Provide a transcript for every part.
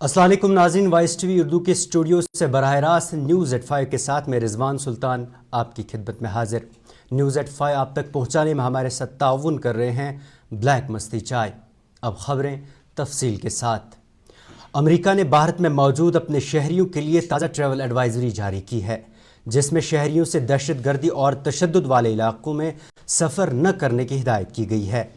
अस्सलाम वालेकुम नाज़रीन, वाइस टीवी उर्दू के स्टूडियो से बराह रास्त न्यूज़ एट 5 के साथ मैं रिजवान सुल्तान आपकी खिदमत में हाजिर। न्यूज़ एट 5 आप तक पहुँचाने में हमारे साथ ताउन कर रहे हैं ब्लैक मस्ती चाय। अब ख़बरें तफसील के साथ। अमेरिका ने भारत में मौजूद अपने शहरियों के लिए ताज़ा ट्रैवल एडवाइजरी जारी की है, जिसमें शहरियों से दहशत गर्दी और तशद्दुद वाले इलाकों में सफ़र न करने की हिदायत की गई है।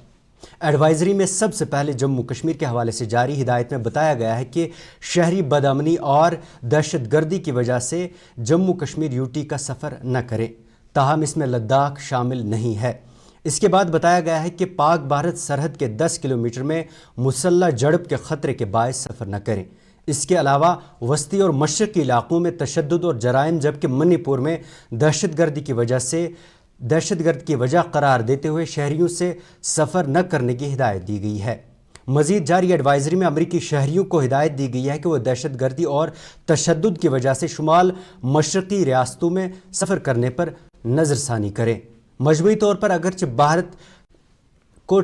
एडवाइजरी में सबसे पहले जम्मू कश्मीर के हवाले से जारी हिदायत में बताया गया है कि शहरी बदअमनी और दहशत गर्दी की वजह से जम्मू कश्मीर यूटी का सफ़र न करें, ताहम इसमें लद्दाख शामिल नहीं है। इसके बाद बताया गया है कि पाक भारत सरहद के 10 किलोमीटर में मुसल्लह झड़प के ख़तरे के बायस सफ़र न करें। इसके अलावा वस्ती और मशरक़ी इलाक़ों में तशद्दुद और जराइम, जबकि मणिपुर में दहशतगर्द की वजह करार देते हुए शहरियों से सफ़र न करने की हिदायत दी गई है। मज़ीद जारी एडवाइजरी में अमरीकी शहरियों को हिदायत दी गई है कि वह दहशतगर्दी और तशद्दुद की वजह से शुमाल मशरक़ी रियासतों में सफ़र करने पर नज़रसानी करें। मजमूई तौर पर अगरचे भारत को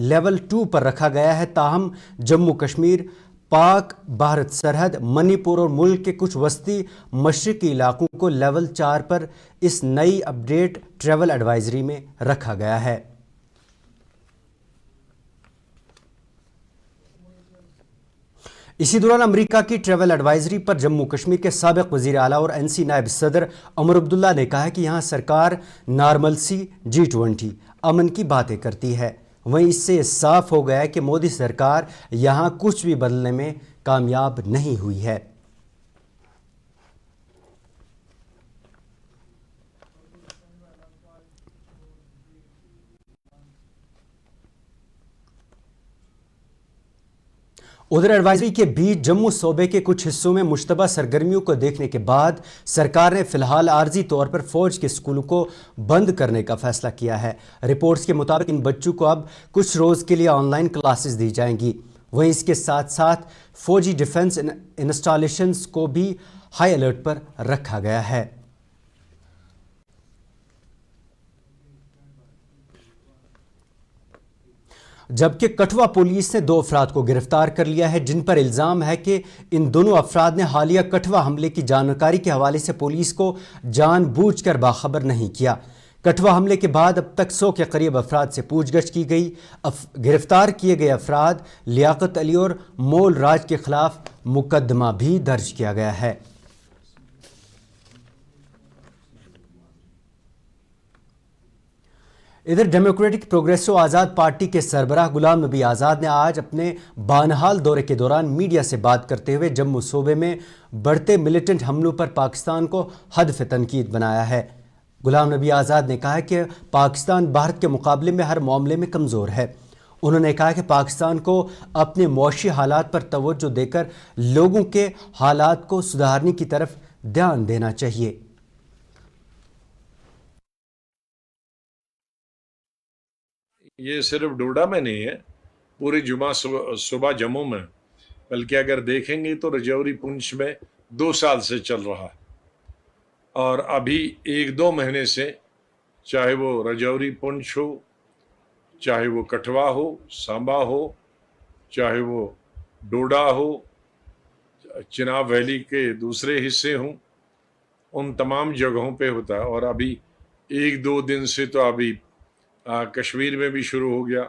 लेवल 2 पर रखा गया है, ताहम जम्मू कश्मीर, पाक भारत सरहद, मणिपुर और मुल्क के कुछ वस्ती मशरक़ी इलाकों को लेवल 4 पर इस नई अपडेट ट्रैवल एडवाइजरी में रखा गया है। इसी दौरान अमेरिका की ट्रैवल एडवाइजरी पर जम्मू कश्मीर के साबिक़ वज़ीर आला और एनसी नायब सदर उमर अब्दुल्ला ने कहा कि यहाँ सरकार नॉर्मलसी, G20, अमन की बातें करती है। वहीं इससे साफ हो गया है कि मोदी सरकार यहाँ कुछ भी बदलने में कामयाब नहीं हुई है। उधर एडवाइजरी के बीच जम्मू सूबे के कुछ हिस्सों में मुश्तबा सरगर्मियों को देखने के बाद सरकार ने फिलहाल आर्जी तौर पर फौज के स्कूलों को बंद करने का फैसला किया है। रिपोर्ट्स के मुताबिक इन बच्चों को अब कुछ रोज़ के लिए ऑनलाइन क्लासेस दी जाएंगी। वहीं इसके साथ साथ फौजी डिफेंस इंस्टॉलेशंस को भी हाई अलर्ट पर रखा गया है। जबकि कठुआ पुलिस ने 2 अफराद को गिरफ्तार कर लिया है, जिन पर इल्ज़ाम है कि इन दोनों अफराद ने हालिया कठुआ हमले की जानकारी के हवाले से पुलिस को जानबूझकर बाखबर नहीं किया। कठुआ हमले के बाद अब तक 100 के करीब अफराद से पूछगछ की गई। गिरफ्तार किए गए अफराद लियाकत अली और मोल राज के खिलाफ मुकदमा भी दर्ज किया गया है। इधर डेमोक्रेटिक प्रोग्रेसिव आज़ाद पार्टी के सरबराह गुलाम नबी आज़ाद ने आज अपने बानहाल दौरे के दौरान मीडिया से बात करते हुए जम्मू सूबे में बढ़ते मिलिटेंट हमलों पर पाकिस्तान को हदफ तनकीद बनाया है। गुलाम नबी आज़ाद ने कहा कि पाकिस्तान भारत के मुकाबले में हर मामले में कमज़ोर है। उन्होंने कहा कि पाकिस्तान को अपने मुआशी हालात पर तवज्जो देकर लोगों के हालात को सुधारने की तरफ ध्यान देना चाहिए। ये सिर्फ डोडा में नहीं है, पूरी जुमा सुबह जम्मू में, बल्कि अगर देखेंगे तो रजौरी पुंछ में 2 साल से चल रहा है। और अभी 1-2 महीने से, चाहे वो रजौरी पुंछ हो, चाहे वो कठुआ हो, सांबा हो, चाहे वो डोडा हो, चिनाब वैली के दूसरे हिस्से हों, उन तमाम जगहों पे होता है। और अभी 1-2 दिन से तो अभी कश्मीर में भी शुरू हो गया,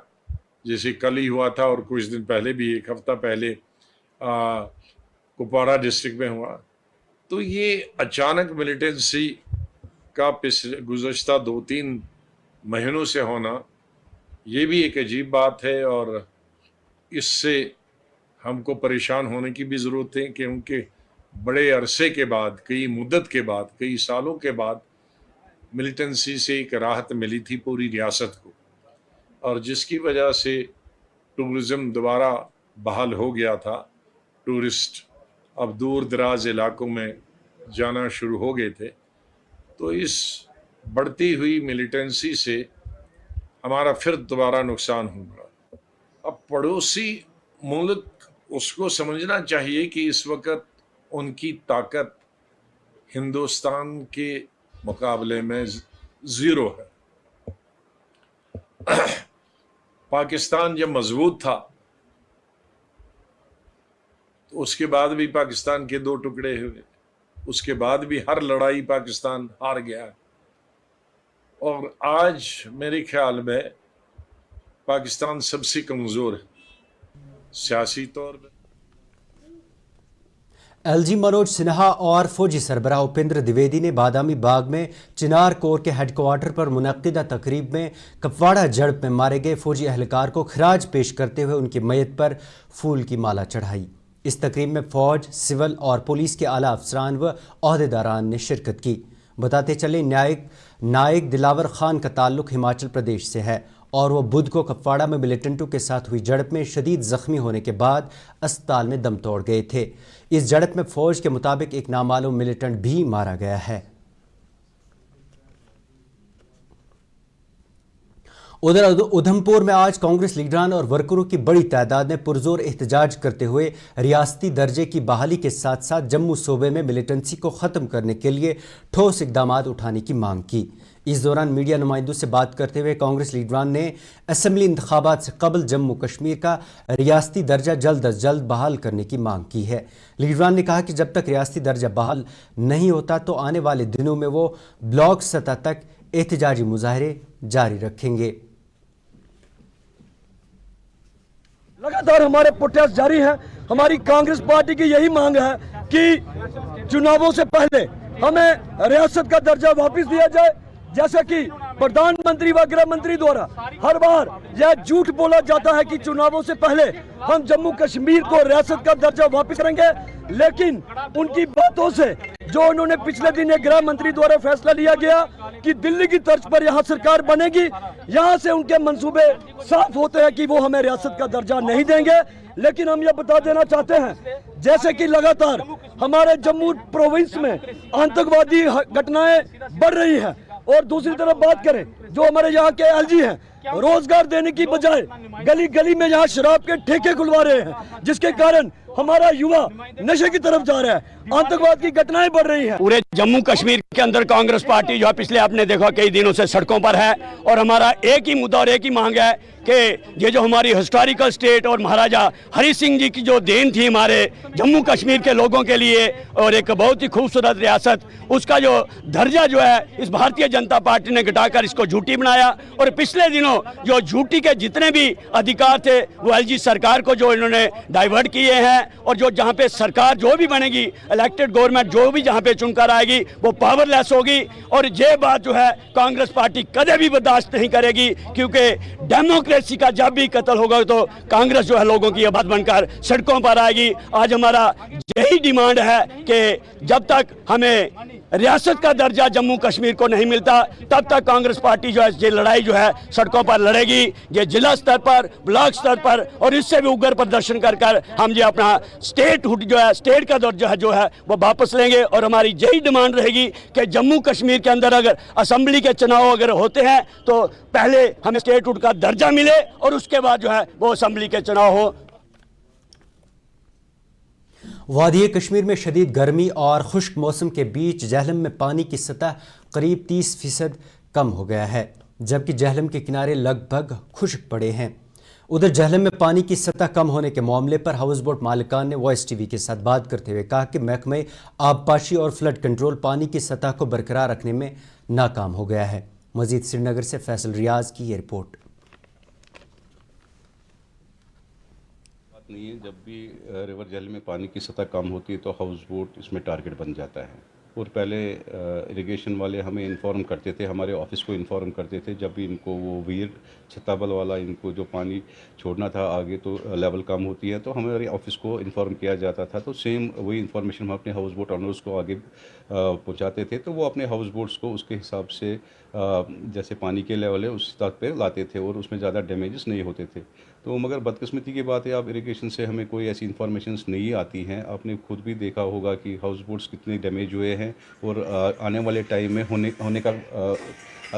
जैसे कल ही हुआ था, और कुछ दिन पहले भी, 1 हफ्ता पहले कुपवाड़ा डिस्ट्रिक्ट में हुआ। तो ये अचानक मिलिटेंसी का पिछले गुज़श्ता 2-3 महीनों से होना, ये भी एक अजीब बात है। और इससे हमको परेशान होने की भी ज़रूरत है, क्योंकि बड़े अरसे के बाद, कई मुद्दत के बाद, कई सालों के बाद मिलिटेंसी से एक राहत मिली थी पूरी रियासत को, और जिसकी वजह से टूरिज़्म दोबारा बहाल हो गया था। टूरिस्ट अब दूर दराज इलाकों में जाना शुरू हो गए थे। तो इस बढ़ती हुई मिलिटेंसी से हमारा फिर दोबारा नुकसान होगा। अब पड़ोसी मुल्क, उसको समझना चाहिए कि इस वक्त उनकी ताकत हिंदुस्तान के मुकाबले में 0 है। पाकिस्तान जब मजबूत था تو اس کے بعد بھی پاکستان کے دو ٹکڑے ہوئے، اس کے بعد بھی ہر لڑائی پاکستان ہار گیا، اور آج میرے خیال میں پاکستان سب سے کمزور ہے سیاسی طور پہ۔ ایل جی منوج سنہا اور فوجی سربراہ اپیندر دیویدی نے بادامی باغ میں چنار کور کے ہیڈ کوارٹر پر منعقدہ تقریب میں کپواڑہ جھڑپ میں مارے گئے فوجی اہلکار کو خراج پیش کرتے ہوئے ان کی میت پر پھول کی مالا چڑھائی۔ اس تقریب میں فوج، سول اور پولیس کے اعلیٰ افسران و عہدیداران نے شرکت کی۔ بتاتے چلے نائک دلاور خان کا تعلق ہماچل پردیش سے ہے اور وہ بدھ کو کپواڑہ میں ملیٹنٹوں کے ساتھ ہوئی جھڑپ میں شدید زخمی ہونے کے بعد اسپتال میں دم توڑ گئے تھے۔ اس جھڑپ میں فوج کے مطابق ایک نامعلوم ملیٹنٹ بھی مارا گیا ہے۔ ادھر ادھمپور میں آج کانگریس لیڈران اور ورکروں کی بڑی تعداد نے پرزور احتجاج کرتے ہوئے ریاستی درجے کی بحالی کے ساتھ ساتھ جموں صوبے میں ملیٹنسی کو ختم کرنے کے لیے ٹھوس اقدامات اٹھانے کی مانگ کی۔ اس دوران میڈیا نمائندوں سے بات کرتے ہوئے کانگریس لیڈران نے اسمبلی انتخابات سے قبل جموں کشمیر کا ریاستی درجہ جلد از جلد بحال کرنے کی مانگ کی ہے۔ لیڈران نے کہا کہ جب تک ریاستی درجہ بحال نہیں ہوتا تو آنے والے دنوں میں وہ بلاک سطح تک احتجاجی مظاہرے جاری رکھیں گے۔ لگاتار ہمارے پروٹیسٹ جاری ہیں۔ ہماری کانگریس پارٹی کی یہی مانگ ہے کہ چناؤوں سے پہلے ہمیں ریاست کا درجہ واپس دیا جائے، جیسا کہ پردھان منتری و گرہ منتری دوارا ہر بار یہ جھوٹ بولا جاتا ہے کہ چناؤوں سے پہلے ہم جموں کشمیر کو ریاست کا درجہ واپس کریں گے، لیکن ان کی باتوں سے جو انہوں نے پچھلے دن گرہ منتری دوارا فیصلہ لیا گیا کہ دلی کی طرز پر یہاں سرکار بنے گی، یہاں سے ان کے منصوبے صاف ہوتے ہیں کہ وہ ہمیں ریاست کا درجہ نہیں دیں گے۔ لیکن ہم یہ بتا دینا چاہتے ہیں جیسے کہ لگاتار ہمارے جموں پروونس میں آتنکوادی گھٹنائیں بڑھ رہی ہیں، اور دوسری طرف بات کریں جو ہمارے یہاں کے ایل جی ہیں، روزگار دینے کی بجائے گلی گلی میں یہاں شراب کے ٹھیکے کھلوا رہے ہیں، جس کے کارن ہمارا یووا نشے کی طرف جا رہا ہے، آتنکواد کی گھٹنائیں بڑھ رہی ہیں۔ پورے جموں کشمیر کے اندر کانگریس پارٹی جو ہے پچھلے آپ نے دیکھا کئی دنوں سے سڑکوں پر ہے، اور ہمارا ایک ہی مدعا اور ایک ہی مانگ ہے کہ یہ جو ہماری ہسٹوریکل سٹیٹ اور مہاراجہ ہری سنگھ جی کی جو دین تھی ہمارے جموں کشمیر کے لوگوں کے لیے، اور ایک بہت ہی خوبصورت ریاست، اس کا جو درجہ جو ہے اس بھارتیہ جنتا پارٹی نے گھٹا کر اس کو جھوٹی بنایا، اور پچھلے دنوں جو جھوٹی کے جتنے بھی ادھیکار تھے وہ ایل جی سرکار کو جو انہوں نے ڈائیورٹ کیے ہیں، اور جو جہاں پہ سرکار جو بھی بنے گی، الیکٹڈ گورنمنٹ جو بھی جہاں پہ چن کر آئے گی وہ پاور لیس ہوگی، اور یہ بات جو ہے کانگریس پارٹی کدے بھی برداشت نہیں کرے گی، کیونکہ ڈیموکریسی کا جب بھی قتل ہوگا تو کانگریس جو ہے لوگوں کی آواز بن کر سڑکوں پر آئے گی۔ آج ہمارا یہی ڈیمانڈ ہے کہ جب تک ہمیں ریاست کا درجہ جموں کشمیر کو نہیں ملتا تب تک کانگریس پارٹی جو ہے یہ لڑائی جو ہے سڑکوں پر لڑے گی، یہ ضلع سطح پر، بلاک سطح پر، اور اس سے بھی اگر پردرشن کر کر ہم یہ اپنا اسٹیٹ ہوڈ جو ہے، اسٹیٹ کا درجہ جو ہے وہ واپس لیں گے۔ اور ہماری یہی ڈیمانڈ رہے گی کہ جموں کشمیر کے اندر اگر اسمبلی کے چناؤ اگر ہوتے ہیں تو پہلے ہمیں اسٹیٹ ہوڈ کا درجہ ملے، اور اس کے بعد جو ہے وہ اسمبلی کے چناؤ ہو۔ وادی کشمیر میں شدید گرمی اور خشک موسم کے بیچ جہلم میں پانی کی سطح قریب 30% کم ہو گیا ہے، جبکہ جہلم کے کنارے لگ بھگ خشک پڑے ہیں۔ ادھر جہلم میں پانی کی سطح کم ہونے کے معاملے پر ہاؤس بوٹ مالکان نے وائس ٹی وی کے ساتھ بات کرتے ہوئے کہا کہ محکمہ آبپاشی اور فلڈ کنٹرول پانی کی سطح کو برقرار رکھنے میں ناکام ہو گیا ہے۔ مزید سری نگر سے فیصل ریاض کی یہ رپورٹ۔ نہیں ہے، جب بھی ریور جہلم میں پانی کی سطح کم ہوتی ہے تو ہاؤس بوٹ اس میں ٹارگٹ بن جاتا ہے، اور پہلے اریگیشن والے ہمیں انفارم کرتے تھے، ہمارے آفس کو انفارم کرتے تھے جب بھی ان کو وہ ویر چھتابل والا ان کو جو پانی چھوڑنا تھا آگے تو لیول کم ہوتی ہے تو ہمارے آفس کو انفارم کیا جاتا تھا، تو سیم وہی انفارمیشن ہم اپنے ہاؤس بوٹ آنرز کو آگے پہنچاتے تھے، تو وہ اپنے ہاؤس بوٹس کو اس کے حساب سے جیسے پانی کے لیول ہے اس سطح پہ لاتے تھے، اور اس میں زیادہ ڈیمیجز نہیں ہوتے تھے۔ تو مگر بدقسمتی کی بات ہے اب اریگیشن سے ہمیں کوئی ایسی انفارمیشنز نہیں آتی ہیں۔ آپ نے خود بھی دیکھا ہوگا کہ ہاؤس بوٹس کتنے ڈیمیج ہوئے ہیں، اور آنے والے ٹائم میں ہونے کا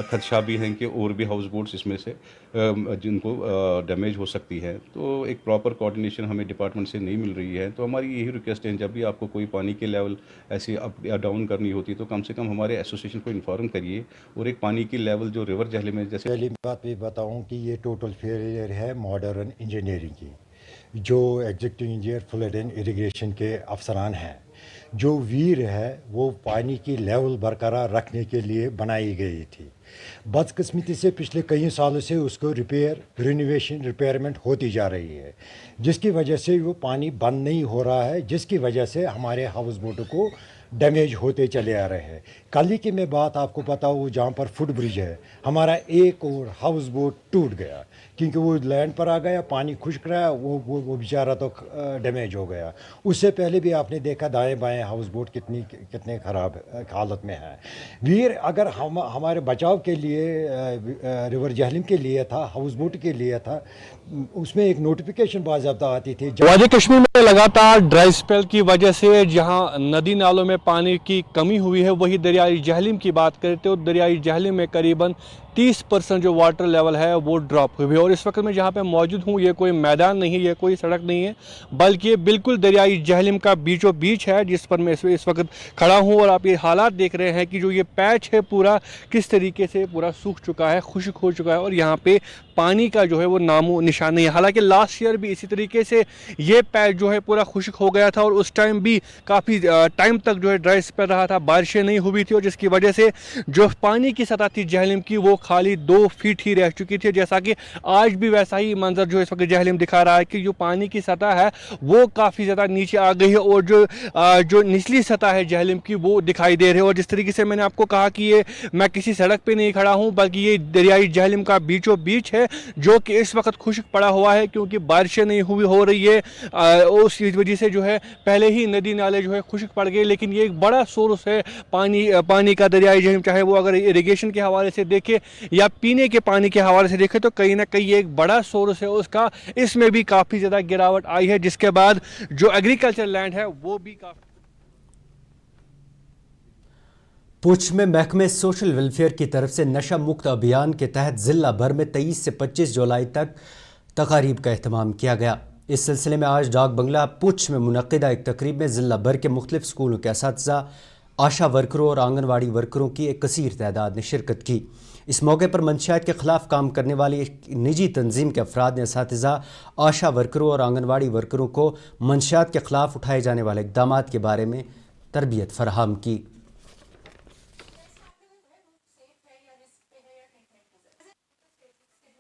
خدشہ بھی ہے کہ اور بھی ہاؤس بوٹس اس میں سے جن کو ڈیمیج ہو سکتی ہے۔ تو ایک پراپر کوآرڈینیشن ہمیں ڈپارٹمنٹ سے نہیں مل رہی ہے، تو ہماری یہی ریکویسٹ ہے جب بھی آپ کو کوئی پانی کے لیول ایسی اپ یا ڈاؤن کرنی ہوتی تو کم سے کم ہمارے ایسوسیشن کو انفارم کریے، اور ایک پانی کی لیول جو ریور جہلم میں جیسے پہلی بات بھی بتاؤں کہ یہ ٹوٹل فیلئر ہے ماڈرن انجینئرنگ کی۔ जो executive engineer flood and irrigation के अफसरान हैं, जो वीर है वो पानी की लेवल बरकरार रखने के लिए बनाई गई थी। बदकिस्मती से पिछले कई सालों से उसको रिनोवेशन रिपेयरमेंट होती जा रही है, जिसकी वजह से वो पानी बंद नहीं हो रहा है, जिसकी वजह से हमारे हाउस बोटों को डैमेज होते चले आ रहे हैं। कल ही की मैं बात आपको पता हो, जहाँ पर फुट ब्रिज है, हमारा एक और हाउस बोट टूट गया क्योंकि वो लैंड पर आ गया, पानी खुश्क रहा, वो बेचारा तो डैमेज हो गया। उससे पहले भी आपने देखा दाएं बाएं हाउस बोट कितने ख़राब हालत में है। वीर अगर हमारे बचाव के लिए रिवर जहलम के लिए था, हाउस बोट के लिए था, उसमें एक नोटिफिकेशन बाज़ाब्ता आती थी। वादी कश्मीर में लगातार ड्राई स्पेल की वजह से जहां नदी नालों में पानी की कमी हुई है, वही दरियाई जहलम की बात करें तो दरियाई जहलम में करीबन 30% जो वाटर लेवल है वो ड्रॉप हुई है। और इस वक्त मैं जहाँ पे मौजूद हूँ, ये कोई मैदान नहीं है, ये कोई सड़क नहीं है, बल्कि ये बिल्कुल दरियाई जहलम का बीचों बीच है जिस पर मैं इस वक्त खड़ा हूँ। और आप ये हालात देख रहे हैं कि जो ये पैच है पूरा किस तरीके से पूरा सूख चुका है, खुश्क हो चुका है और यहाँ पे पानी का जो है वो नामो निशान नहीं है। हालांकि लास्ट ईयर भी इसी तरीके से ये पैच जो है पूरा खुश्क हो गया था और उस टाइम भी काफ़ी टाइम तक जो है ड्राई स्पेल रहा था, बारिशें नहीं हुई थी और जिसकी वजह से जो पानी की सतह थी जहलम की वो खाली 2 फीट ही रह चुकी थी। जैसा कि आज भी वैसा ही मंजर जो इस वक्त जहलम दिखा रहा है कि जो पानी की सतह है वो काफ़ी ज़्यादा नीचे आ गई है और जो निचली सतह है जहलम की वो दिखाई दे रही है। और जिस तरीके से मैंने आपको कहा कि ये मैं किसी सड़क पे नहीं खड़ा हूँ, बल्कि ये दरियाई जहलम का बीचों बीच है जो कि इस वक्त खुश्क पड़ा हुआ है क्योंकि बारिशें नहीं हो रही है। उस वजह से जो है पहले ही नदी नाले जो है खुश्क पड़ गए। लेकिन ये एक बड़ा सोर्स है पानी का दरियाई जहलम, चाहे वो अगर इरिगेशन के हवाले से देखे या पीने के पानी के हवाले से देखें तो कहीं ना कहीं एक बड़ा सोर्स है उसका। इसमें भी काफ़ी ज़्यादा गिरावट आई है, जिसके बाद जो एग्रीकल्चर लैंड है वो भी काफ़ी। पुंछ में महकमे सोशल वेलफेयर की तरफ से नशा मुक्त अभियान के तहत ज़िला भर में 23 से 25 जुलाई तक तकारीब का अहतमाम किया गया। इस सिलसिले में आज डाक बंगला पुंछ में मुनक्किदा एक तकरीब में ज़िला भर के मुख्तलिफ स्कूलों के असातिज़ा, आशा वर्करों और आंगनवाड़ी वर्करों की एक कसीर तादाद ने शिरकत की। इस मौके पर मंशियात के ख़िलाफ़ काम करने वाली एक निजी तंजीम के अफराद ने असातिज़ा, आशा वर्करों और आंगनवाड़ी वर्करों को मंशियात के ख़िलाफ़ उठाए जाने वाले इक़दामात के बारे में तरबियत फराहम की।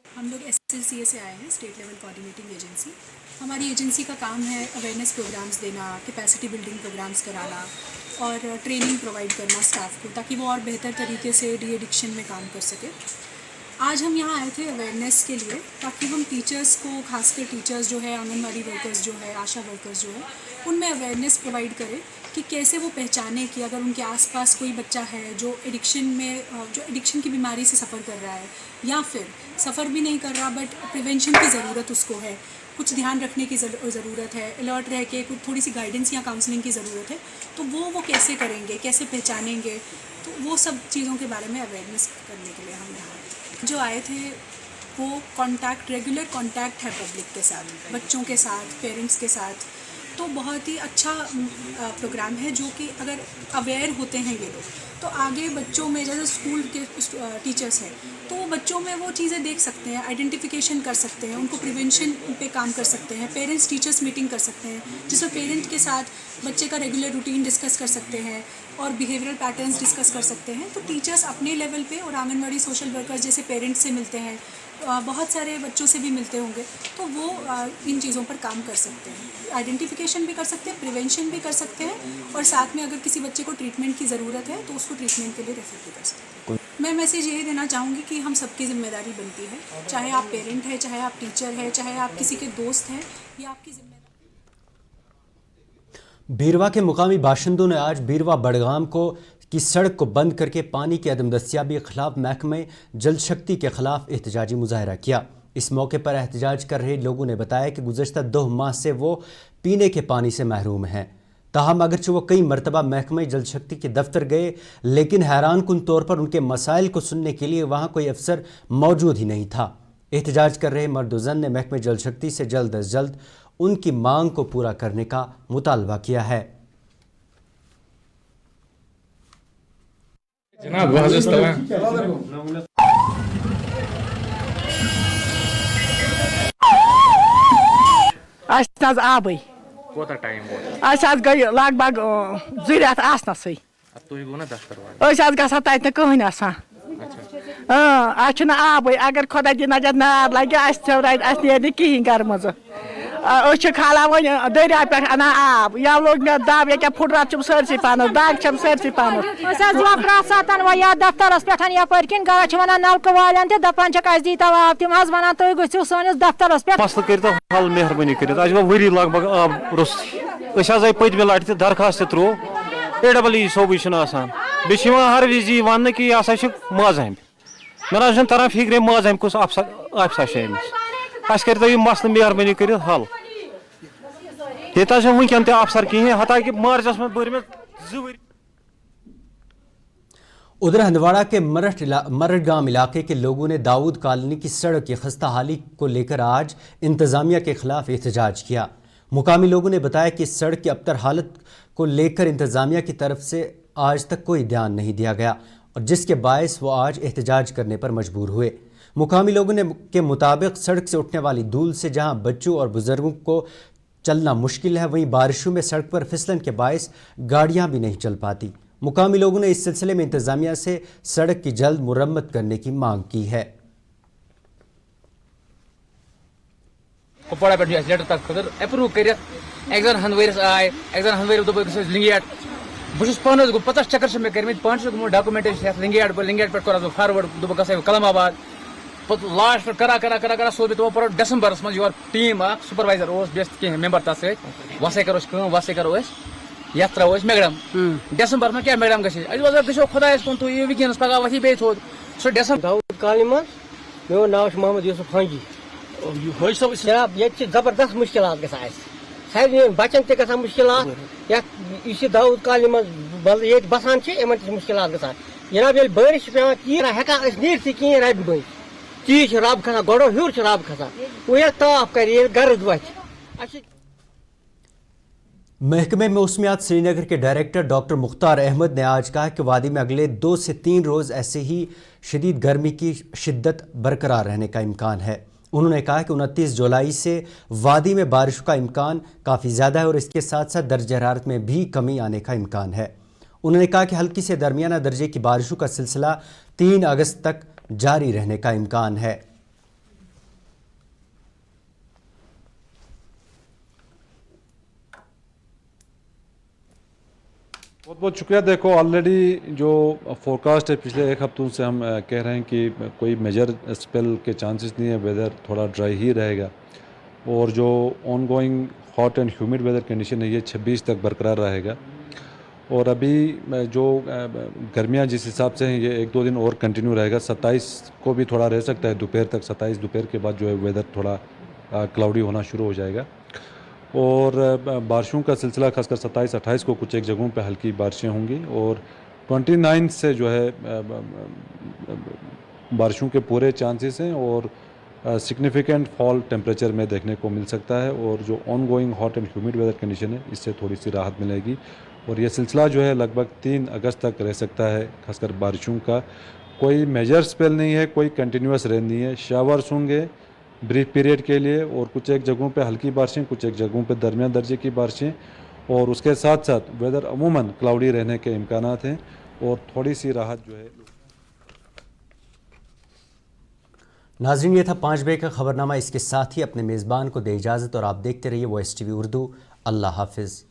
हम लोग SLCA से आए हैं, स्टेट लेवल कोऑर्डिनेटिंग एजेंसी। हमारी एजेंसी का काम है अवेयरनेस प्रोग्राम्स देना, कैपेसिटी बिल्डिंग प्रोग्राम्स कराना और ट्रेनिंग प्रोवाइड करना स्टाफ को, ताकि वो और बेहतर तरीके से डी एडिक्शन में काम कर सके। आज हम यहाँ आए थे अवेयरनेस के लिए, ताकि हम टीचर्स को, खासकर टीचर्स जो है, आंगनवाड़ी वर्कर्स जो है, आशा वर्कर्स जो है, उनमें अवेयरनेस प्रोवाइड करें कि कैसे वो पहचाने कि अगर उनके आसपास कोई बच्चा है जो एडिक्शन की बीमारी से सफ़र कर रहा है या फिर सफ़र भी नहीं कर रहा बट प्रिवेंशन की ज़रूरत उसको है, कुछ ध्यान रखने की ज़रूरत है, अलर्ट रह के कुछ थोड़ी सी गाइडेंस या काउंसलिंग की ज़रूरत है, तो वो कैसे करेंगे, कैसे पहचानेंगे, तो वो सब चीज़ों के बारे में अवेयरनेस करने के लिए हम यहाँ जो आए थे। वो रेगुलर कॉन्टैक्ट है पब्लिक के साथ, बच्चों के साथ, पेरेंट्स के साथ, तो बहुत ही अच्छा प्रोग्राम है जो कि अगर अवेयर होते हैं ये लोग तो आगे बच्चों में, जैसे स्कूल के टीचर्स हैं तो वो बच्चों में वो चीज़ें देख सकते हैं, आइडेंटिफिकेशन कर सकते हैं, उनको प्रिवेंशन पे काम कर सकते हैं। पेरेंट्स टीचर्स मीटिंग कर सकते हैं जिसमें पेरेंट के साथ बच्चे का रेगुलर रूटीन डिस्कस कर सकते हैं और बिहेवियरल पैटर्न्स डिस्कस कर सकते हैं। तो टीचर्स अपने लेवल पे और आंगनवाड़ी सोशल वर्कर्स जैसे पेरेंट्स से मिलते हैं, बहुत सारे बच्चों से भी मिलते होंगे, तो वो इन चीज़ों पर काम कर सकते हैं, आइडेंटिफिकेशन भी कर सकते हैं, प्रिवेंशन भी कर सकते हैं और साथ में अगर किसी बच्चे को ट्रीटमेंट की ज़रूरत है तो उसको ट्रीटमेंट के लिए रेफर भी कर सकते हैं। मैं मैसेज यही देना चाहूँगी कि हम सबकी जिम्मेदारी बनती है, चाहे आप पेरेंट हैं, चाहे आप टीचर हैं, चाहे आप किसी के दोस्त हैं, ये आपकी जिम्मेदारी। बीरवा के मुकामी बाशिंदों ने आज बीरवा बड़गाम की सड़क को बंद करके पानी की अदम दस्तियाबी के खिलाफ महकमे जल शक्ति के खिलाफ एहतजाजी मुजाहरा किया। इस मौके पर एहतजाज कर रहे लोगों ने बताया कि गुज़श्ता 2 माह से वो पीने के पानी से महरूम हैं। ताहम अगरचे वो कई मरतबा महकमे जल शक्ति के दफ्तर गए, लेकिन हैरान कुन तौर पर उनके मसाइल को सुनने के लिए वहाँ कोई अफसर मौजूद ही नहीं था। एहतजाज कर रहे मर्द व ज़न ने महकमे जल शक्ति से जल्द अज जल्द उनकी मांग को पूरा करने का मुतालबा किया है। जनाब आज आबै کوتاہ ٹایم ووت आज गई لگ بگ 2 رٮ۪تھ آسنَسٕے تُہۍ گوٚو نا دفتر گژھان تَتہِ نہٕ کٕہٕنۍ آسان اَسہِ چھُنہٕ آبٕے اگر خۄدا دِی نَجات نار لَگہِ اَسہِ نیرِ نہٕ کِہیٖنۍ گَرٕ منٛز أسۍ چھِ کھالان وۄنۍ دٔریاو پٮ۪ٹھ اَنان آب یا لوٚگ مےٚ دَب ییٚکیٛاہ پھٕٹرَت چھُم سٲرسٕے پانَس دگ چھَم سٲرسٕے پانَس أسۍ حظ یِوان پرٛٮ۪تھ ساتہٕ وۄنۍ یَتھ دفترَس پٮ۪ٹھ یَپٲرۍ کِنۍ گرا چھِ وَنان نَلکہٕ والٮ۪ن تہِ دَپان چھِکھ اَسہِ دیٖتو آب تِم حظ وَنان تُہۍ گٔژھِو سٲنِس دفترَس پٮ۪ٹھ مسلہٕ کٔرۍتو حل مہربٲنی کٔرِتھ اَسہِ گوٚو ؤری لگ بگ آب روٚستُے أسۍ حظ آیہِ پٔتمہِ لَٹہِ تہِ درخاست تہِ ترٛوو AEE صوبٕے چھُنہٕ آسان بیٚیہِ چھِ یِوان ہر وِزِ یی وَننہٕ کہِ یہِ ہسا چھِ مازہامہِ مےٚ نہ حظ چھُنہٕ تران فِکرے مازہامہِ کُس آفسا چھِ أمِس اَسہِ کٔرۍتو یہِ مسلہٕ مہربٲنی کٔرِتھ حل ییٚتہِ حظ چھُنہٕ وٕنکٮ۪ن تہِ افسر کِہیٖنۍ حتاکہِ مارچَس منٛز بٔرۍ مےٚ 2 ؤری ادھر ہندواڑہ کے مرٹ گام علاقے کے لوگوں نے داؤد کالونی کی سڑک کی خستہ حالی کو لے کر آج انتظامیہ کے خلاف احتجاج کیا۔ مقامی لوگوں نے بتایا کہ سڑک کی ابتر حالت کو لے کر انتظامیہ کی طرف سے آج تک کوئی دھیان نہیں دیا گیا اور جس کے باعث وہ آج احتجاج کرنے پر مجبور ہوئے۔ مقامی لوگوں کے مطابق سڑک سے اٹھنے والی دھول سے جہاں بچوں اور بزرگوں کو چلنا مشکل ہے وہیں بارشوں میں سڑک پر پھسلن کے باعث گاڑیاں بھی نہیں چل پاتی۔ مقامی لوگوں نے اس سلسلے میں انتظامیہ سے سڑک کی جلد مرمت کرنے کی مانگ کی ہے۔ کپواڑہ پہ لیٹر تک خطر اپروو کرت ایک زن ہندویرس آئے ایک زن ہندویر دپ لنگیٹ بہت پانس گو 50 چکر مے کرمت پانس گو ڈاکومنٹیشن لنگیٹ پہ کور فاروڈ دپ گھا کلام آباد پہ لاسٹ پہ کرا سوز مے تمو ڈسمبرس من یور ٹیم سپروائزر بیس کھین ممبر تر ست وسے کرو یتھ ترو میگڈم ڈسمبر میں کیا میگڈم گھو خدائس کن تھی وکینس پگہ وتھی بیٚیہِ تھوٚد سُہ ڈسمبر داؤد کالنی من میون ناو محمد یوسف ہانجی جناب یہ زبردست مشکلات گژھان سارے بچن تہ گژھان مشکلات یہ داؤد کالنی من یہ بسان ان مشکلات گژھان جناب ییٚلہِ بارش پیوان کہین ہیکان نیرتھٕے کہین ربہِ بٔنۍ تیٖژ رب کھسان گۄڈو ہیوٚر چھِ رب کھسان وۄنۍ ییٚلہِ تاپھ کرِ ییٚلہِ گرد وتھِ محکمہ موسمیات سری نگر کے ڈائریکٹر ڈاکٹر مختار احمد نے آج کہا کہ وادی میں اگلے 2 سے 3 روز ایسے ہی شدید گرمی کی شدت برقرار رہنے کا امکان ہے۔ انہوں نے کہا کہ 29 جولائی سے وادی میں بارشوں کا امکان کافی زیادہ ہے اور اس کے ساتھ ساتھ درجہ حرارت میں بھی کمی آنے کا امکان ہے۔ انہوں نے کہا کہ ہلکی سے درمیانہ درجے کی بارشوں کا سلسلہ 3 اگست تک جاری رہنے کا امکان ہے۔ بہت بہت شکریہ۔ دیکھو آلریڈی جو فورکاسٹ ہے پچھلے 1 ہفتوں سے ہم کہہ رہے ہیں کہ کوئی میجر اسپیل کے چانسز نہیں ہے، ویدر تھوڑا ڈرائی ہی رہے گا اور جو ongoing hot and humid weather condition ہے یہ 26 تک برقرار رہے گا اور ابھی جو گرمیاں جس حساب سے ہیں یہ 1-2 دن اور کنٹینیو رہے گا۔ 27 کو بھی تھوڑا رہ سکتا ہے دوپہر تک، 27 دوپہر کے بعد جو ہے ویدر تھوڑا کلاؤڈی ہونا شروع ہو جائے گا اور بارشوں کا سلسلہ خاص کر 27-28 کو کچھ ایک جگہوں پہ ہلکی بارشیں ہوں گی اور 29 سے جو ہے بارشوں کے پورے چانسز ہیں اور سگنیفیکنٹ فال ٹیمپریچر میں دیکھنے کو مل سکتا ہے اور جو ongoing hot and humid weather condition ہے اس سے تھوڑی سی راحت ملے گی اور یہ سلسلہ جو ہے لگ بھگ 3 اگست تک رہ سکتا ہے۔ خاص کر بارشوں کا کوئی میجر اسپیل نہیں ہے، کوئی کنٹینیوس رین نہیں ہے، شاورس ہوں گے بریف پیریڈ کے لیے اور کچھ ایک جگہوں پہ ہلکی بارشیں، کچھ ایک جگہوں پہ درمیان درجے کی بارشیں اور اس کے ساتھ ساتھ ویدر عموماً کلاؤڈی رہنے کے امکانات ہیں اور تھوڑی سی راحت جو ہے۔ ناظرین یہ تھا 5 بجے کا خبرنامہ، اس کے ساتھ ہی اپنے میزبان کو دے اجازت اور آپ دیکھتے رہیے WSTV اردو۔ اللہ حافظ۔